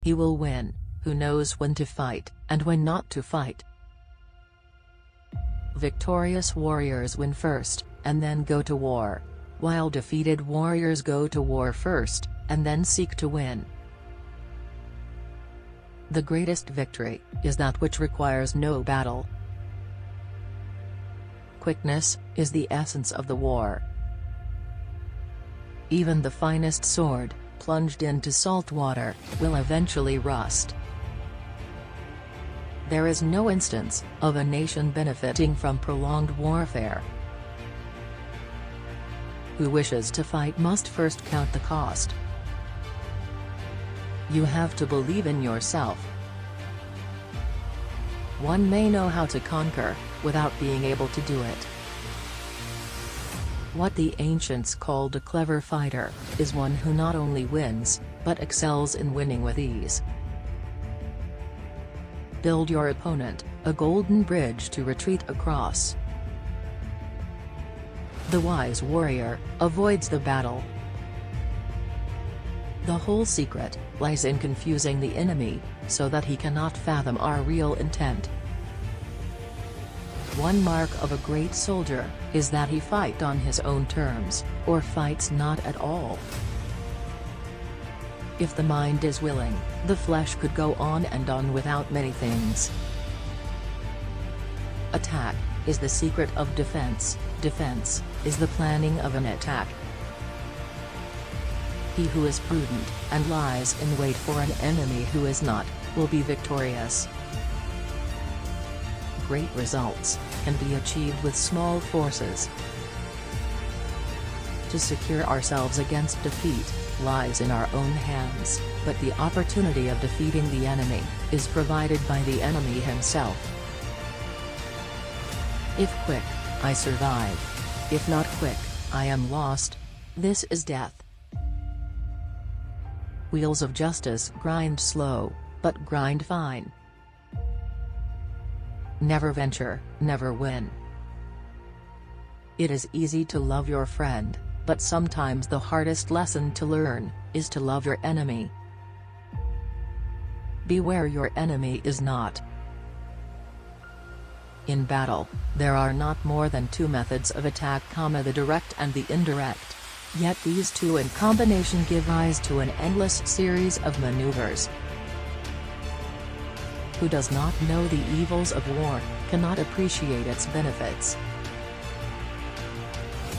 he will win, who knows when to fight, and when not to fight. Victorious warriors win first, and then go to war, while defeated warriors go to war first, and then seek to win. The greatest victory is that which requires no battle. Quickness is the essence of the war. Even the finest sword, plunged into salt water, will eventually rust. There is no instance of a nation benefiting from prolonged warfare. Who wishes to fight must first count the cost. You have to believe in yourself. One may know how to conquer, without being able to do it. What the ancients called a clever fighter, is one who not only wins, but excels in winning with ease. Build your opponent a golden bridge to retreat across. The wise warrior avoids the battle. The whole secret lies in confusing the enemy, so that he cannot fathom our real intent. One mark of a great soldier is that he fights on his own terms, or fights not at all. If the mind is willing, the flesh could go on and on without many things. Attack is the secret of defense. Defense is the planning of an attack. He who is prudent, and lies in wait for an enemy who is not, will be victorious. Great results can be achieved with small forces. To secure ourselves against defeat lies in our own hands, but the opportunity of defeating the enemy is provided by the enemy himself. If quick, I survive. If not quick, I am lost. This is death. Wheels of justice grind slow, but grind fine. Never venture, never win. It is easy to love your friend, but sometimes the hardest lesson to learn is to love your enemy. Beware your enemy is not. In battle, there are not more than two methods of attack, the direct and the indirect. Yet these two in combination give rise to an endless series of maneuvers. Who does not know the evils of war, cannot appreciate its benefits.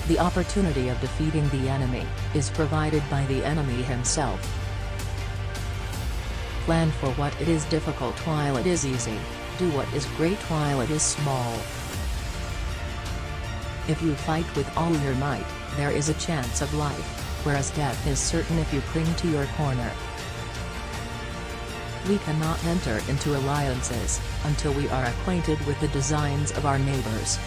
The opportunity of defeating the enemy is provided by the enemy himself. Plan for what it is difficult while it is easy. Do what is great while it is small. If you fight with all your might, there is a chance of life, whereas death is certain if you cling to your corner. We cannot enter into alliances until we are acquainted with the designs of our neighbors.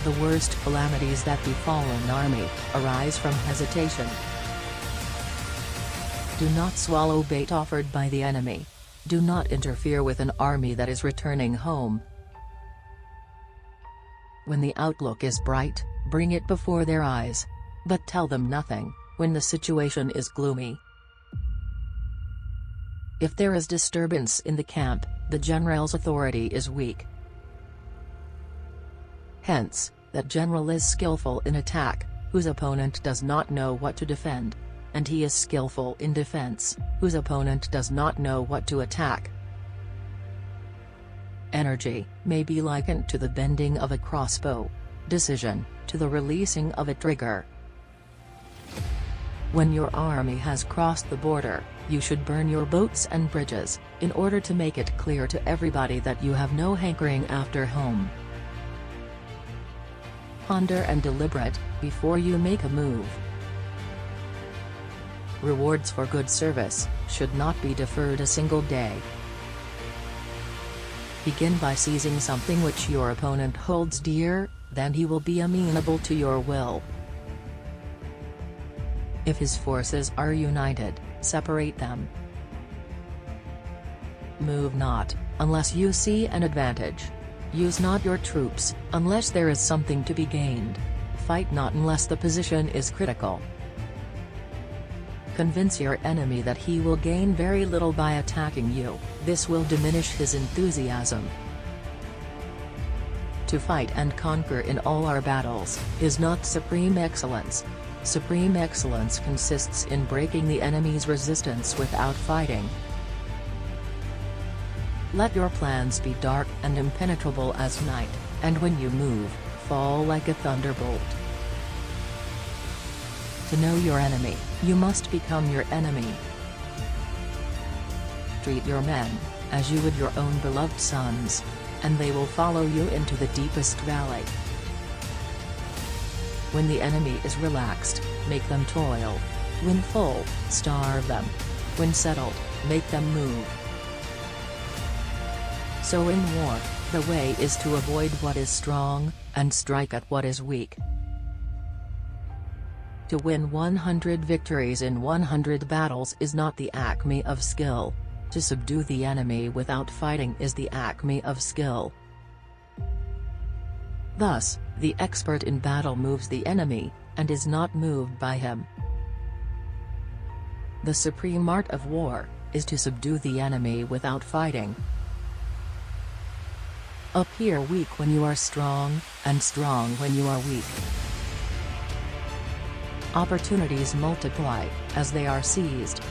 The worst calamities that befall an army arise from hesitation. Do not swallow bait offered by the enemy. Do not interfere with an army that is returning home. When the outlook is bright, bring it before their eyes. But tell them nothing when the situation is gloomy. If there is disturbance in the camp, the general's authority is weak. Hence, that general is skillful in attack, whose opponent does not know what to defend. And he is skillful in defense, whose opponent does not know what to attack. Energy may be likened to the bending of a crossbow. Decision, to the releasing of a trigger. When your army has crossed the border, you should burn your boats and bridges, in order to make it clear to everybody that you have no hankering after home. Ponder and deliberate, before you make a move. Rewards for good service should not be deferred a single day. Begin by seizing something which your opponent holds dear, then he will be amenable to your will. If his forces are united, separate them. Move not, unless you see an advantage. Use not your troops, unless there is something to be gained. Fight not unless the position is critical. Convince your enemy that he will gain very little by attacking you. This will diminish his enthusiasm. To fight and conquer in all our battles is not supreme excellence. Supreme excellence consists in breaking the enemy's resistance without fighting. Let your plans be dark and impenetrable as night, and when you move, fall like a thunderbolt. To know your enemy, you must become your enemy. Treat your men as you would your own beloved sons, and they will follow you into the deepest valley. When the enemy is relaxed, make them toil. When full, starve them. When settled, make them move. So in war, the way is to avoid what is strong, and strike at what is weak. To win 100 victories in 100 battles is not the acme of skill. To subdue the enemy without fighting is the acme of skill. Thus, the expert in battle moves the enemy, and is not moved by him. The supreme art of war is to subdue the enemy without fighting. Appear weak when you are strong, and strong when you are weak. Opportunities multiply as they are seized.